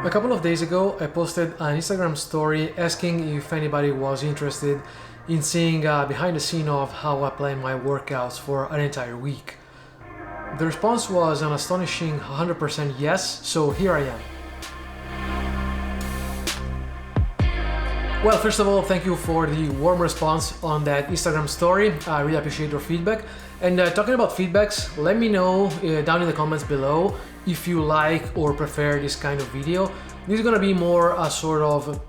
A couple of days ago, I posted an Instagram story asking if anybody was interested in seeing behind the scene of how I plan my workouts for an entire week. The response was an astonishing 100% yes, so here I am. Well, first of all, thank you for the warm response on that Instagram story. I really appreciate your feedback. And talking about feedbacks, let me know down in the comments below if you like or prefer this kind of video. This is gonna be more a sort of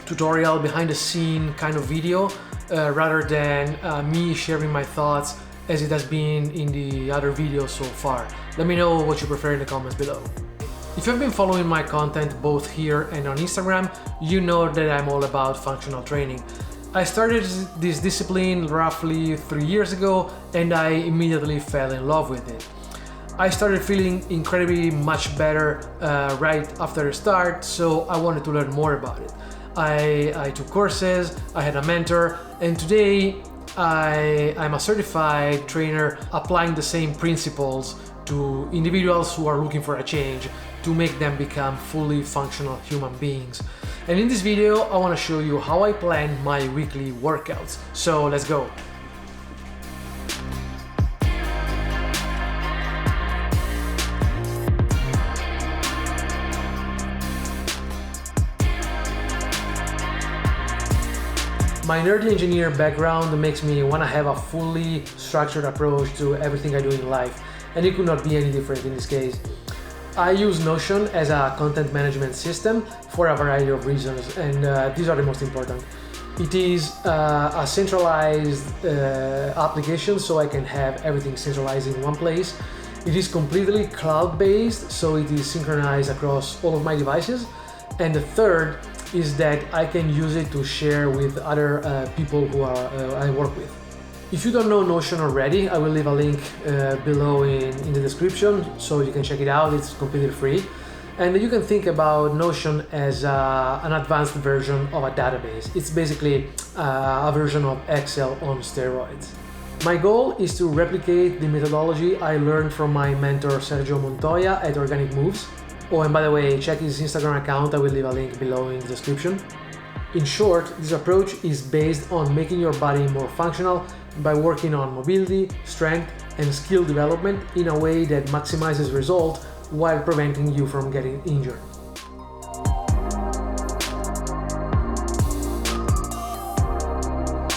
tutorial, behind the scene kind of video, rather than me sharing my thoughts as it has been in the other videos so far. Let me know what you prefer in the comments below. If you've been following my content both here and on Instagram, you know that I'm all about functional training. I started this discipline roughly 3 years ago and I immediately fell in love with it. I started feeling incredibly much better right after the start, so I wanted to learn more about it. I took courses, I had a mentor, and today I'm a certified trainer applying the same principles to individuals who are looking for a change to make them become fully functional human beings. And in this video, I want to show you how I plan my weekly workouts. So let's go. My nerdy engineer background makes me want to have a fully structured approach to everything I do in life, and it could not be any different in this case. I use Notion as a content management system for a variety of reasons, and these are the most important. It is a centralized application, so I can have everything centralized in one place. It is completely cloud-based, so it is synchronized across all of my devices. And the third is that I can use it to share with other people who I work with. If you don't know Notion already, I will leave a link below in the description so you can check it out. It's completely free. And you can think about Notion as an advanced version of a database. It's basically a version of Excel on steroids. My goal is to replicate the methodology I learned from my mentor Sergio Montoya at Organic Moves. Oh, and by the way, check his Instagram account, I will leave a link below in the description. In short, this approach is based on making your body more functional by working on mobility, strength, and skill development in a way that maximizes result while preventing you from getting injured.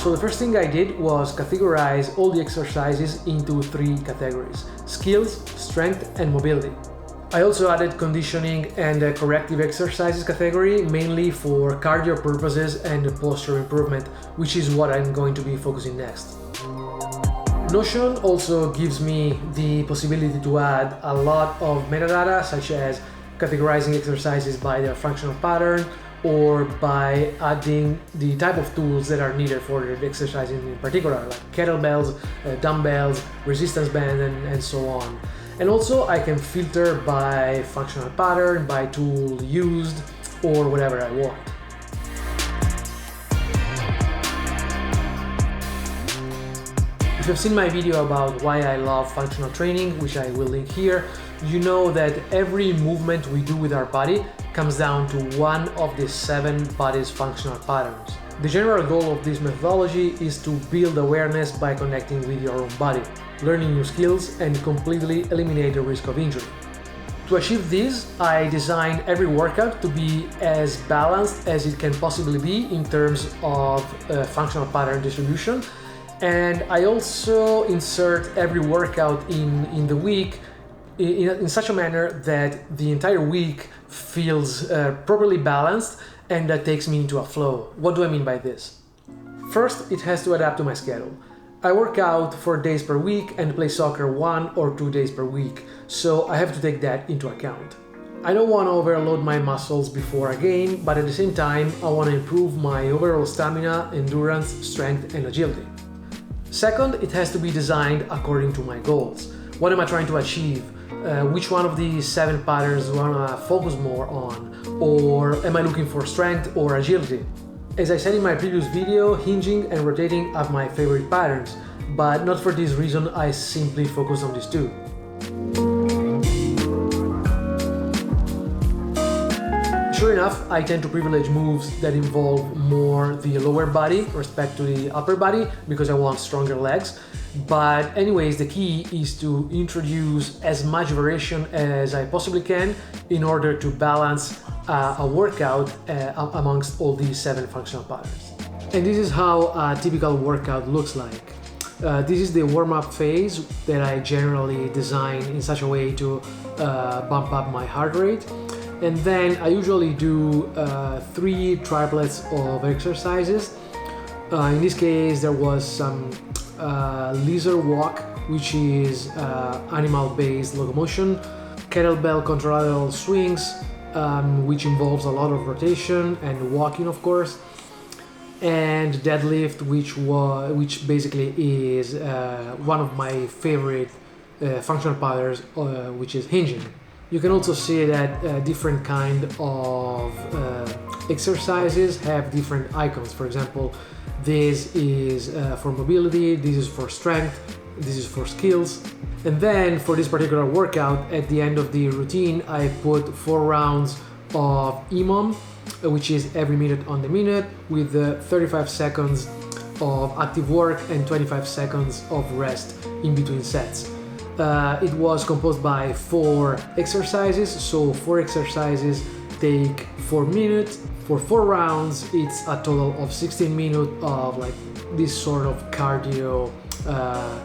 So the first thing I did was categorize all the exercises into 3 categories: skills, strength, and mobility. I also added conditioning and corrective exercises category, mainly for cardio purposes and posture improvement, which is what I'm going to be focusing next. Notion also gives me the possibility to add a lot of metadata, such as categorizing exercises by their functional pattern or by adding the type of tools that are needed for the exercise in particular, like kettlebells, dumbbells, resistance bands, and so on. And also I can filter by functional pattern, by tool used, or whatever I want. If you've seen my video about why I love functional training, which I will link here, you know that every movement we do with our body comes down to one of the 7 body's functional patterns. The general goal of this methodology is to build awareness by connecting with your own body, learning new skills, and completely eliminate the risk of injury. To achieve this, I designed every workout to be as balanced as it can possibly be in terms of functional pattern distribution, and I also insert every workout in the week in such a manner that the entire week feels properly balanced, and that takes me into a flow. What do I mean by this? First, it has to adapt to my schedule. I work out 4 days per week and play soccer 1 or 2 days per week, so I have to take that into account. I don't want to overload my muscles before a game, but at the same time, I want to improve my overall stamina, endurance, strength, and agility. Second, it has to be designed according to my goals. What am I trying to achieve? Which one of these 7 patterns do I want to focus more on? Or am I looking for strength or agility? As I said in my previous video, hinging and rotating are my favorite patterns, but not for this reason I simply focus on these 2. Sure enough, I tend to privilege moves that involve more the lower body respect to the upper body because I want stronger legs. But anyways, the key is to introduce as much variation as I possibly can in order to balance a workout amongst all these 7 functional patterns. And this is how a typical workout looks like. This is the warm-up phase that I generally design in such a way to bump up my heart rate. And then I usually do 3 triplets of exercises. In this case, there was some lizard walk, which is animal-based locomotion, kettlebell contralateral swings, which involves a lot of rotation and walking, of course, and deadlift, which basically is one of my favorite functional patterns, which is hinging. You can also see that different kind of exercises have different icons. For example, this is for mobility, this is for strength, this is for skills. And then for this particular workout, at the end of the routine, I put 4 rounds of EMOM, which is every minute on the minute, with 35 seconds of active work and 25 seconds of rest in between sets. It was composed by 4 exercises, so 4 exercises take 4 minutes. For 4 rounds, it's a total of 16 minutes of like this sort of cardio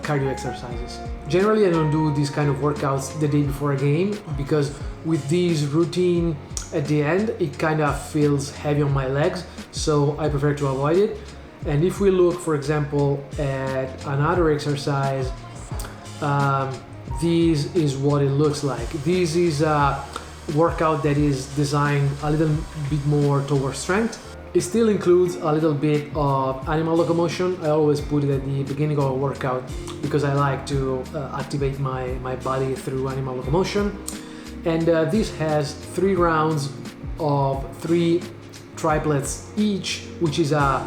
exercises. Generally, I don't do these kind of workouts the day before a game because with this routine at the end, it kind of feels heavy on my legs, so I prefer to avoid it. And if we look, for example, at another exercise, this is what it looks like. This is a workout that is designed a little bit more towards strength. It still includes a little bit of animal locomotion. I always put it at the beginning of a workout because I like to activate my body through animal locomotion. And this has 3 rounds of 3 triplets each, which is a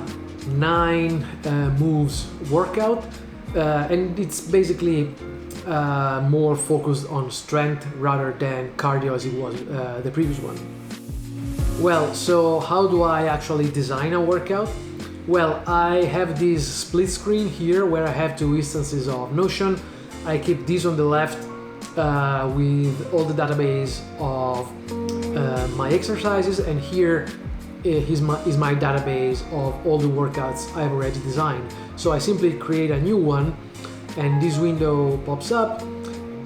9 moves workout. And it's basically more focused on strength rather than cardio as it was the previous one. Well, so how do I actually design a workout? Well, I have this split screen here where I have 2 instances of Notion. I keep this on the left with all the database of my exercises, and here is my database of all the workouts I've already designed. So I simply create a new one, and this window pops up.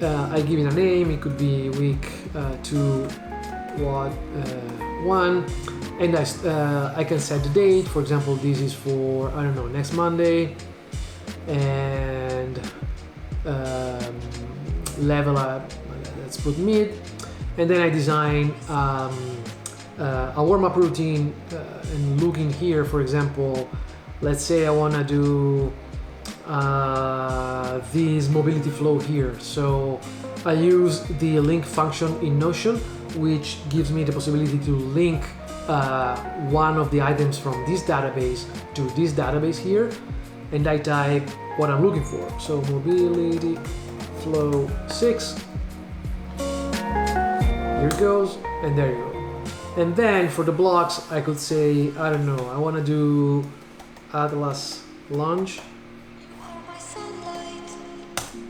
I give it a name. It could be week 2, WOD 1, and I can set the date. For example, this is for, I don't know, next Monday, and level up, let's put mid, and then I design a warm-up routine, and looking here, for example, let's say I want to do this mobility flow here. So I use the link function in Notion, which gives me the possibility to link one of the items from this database to this database here, and I type what I'm looking for. So mobility flow 6, here it goes, and there you go. And then for the blocks, I could say, I don't know, I want to do Atlas lunge,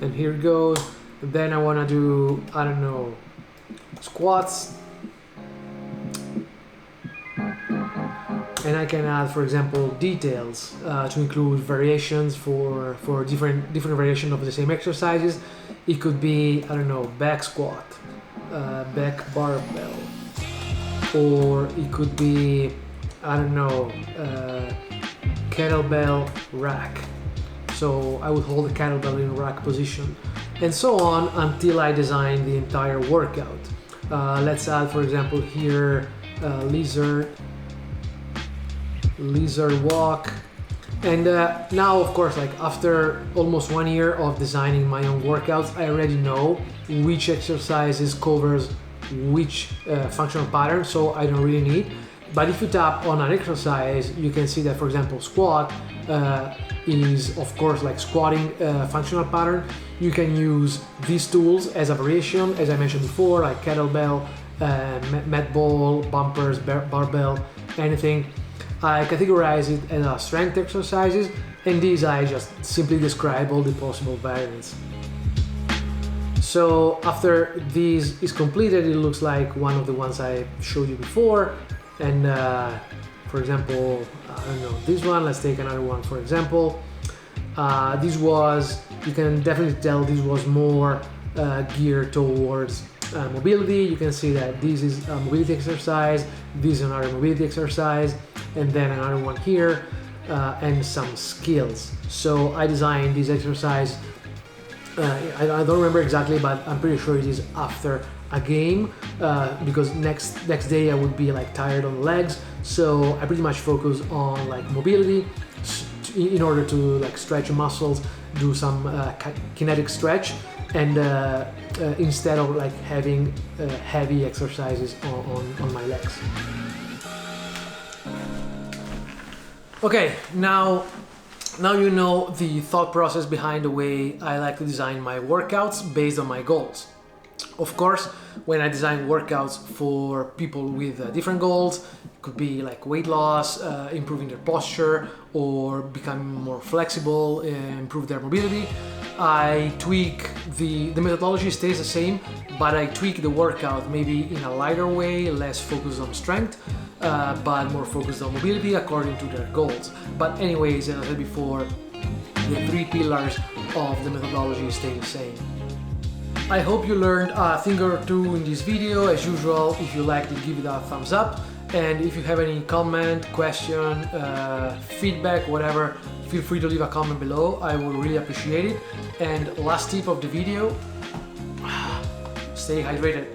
and here it goes. And then I want to do, I don't know, squats, and I can add, for example, details to include variations for different variation of the same exercises. It could be, I don't know, back squat, back barbell, or it could be, I don't know, kettlebell rack. So I would hold the kettlebell in rack position, and so on until I design the entire workout. Let's add, for example, here lizard walk. And now, of course, like after almost 1 year of designing my own workouts, I already know which exercises covers which functional pattern, so I don't really need. But if you tap on an exercise, you can see that, for example, squat is, of course, like squatting functional pattern. You can use these tools as a variation, as I mentioned before, like kettlebell med ball, bumpers, barbell, anything. I categorize it as strength exercises, and these I just simply describe all the possible variants. So after this is completed, it looks like one of the ones I showed you before. And for example, I don't know, this one, let's take another one for example. This was, you can definitely tell this was more geared towards mobility. You can see that this is a mobility exercise, this is another mobility exercise, and then another one here, and some skills. So I designed this exercise, I don't remember exactly, but I'm pretty sure it is after a game, because next day I would be like tired on the legs, so I pretty much focus on like mobility in order to like stretch muscles, do some kinetic stretch, and instead of like having heavy exercises on my legs. Okay, now you know the thought process behind the way I like to design my workouts based on my goals. Of course, when I design workouts for people with different goals, it could be like weight loss, improving their posture, or becoming more flexible, improve their mobility, I tweak the methodology stays the same, but I tweak the workout maybe in a lighter way, less focused on strength, but more focused on mobility according to their goals. But anyways, as I said before, the three pillars of the methodology stay the same. I hope you learned a thing or two in this video. As usual, if you liked it, give it a thumbs up. And if you have any comment, question, feedback, whatever, feel free to leave a comment below. I will really appreciate it. And last tip of the video, stay hydrated.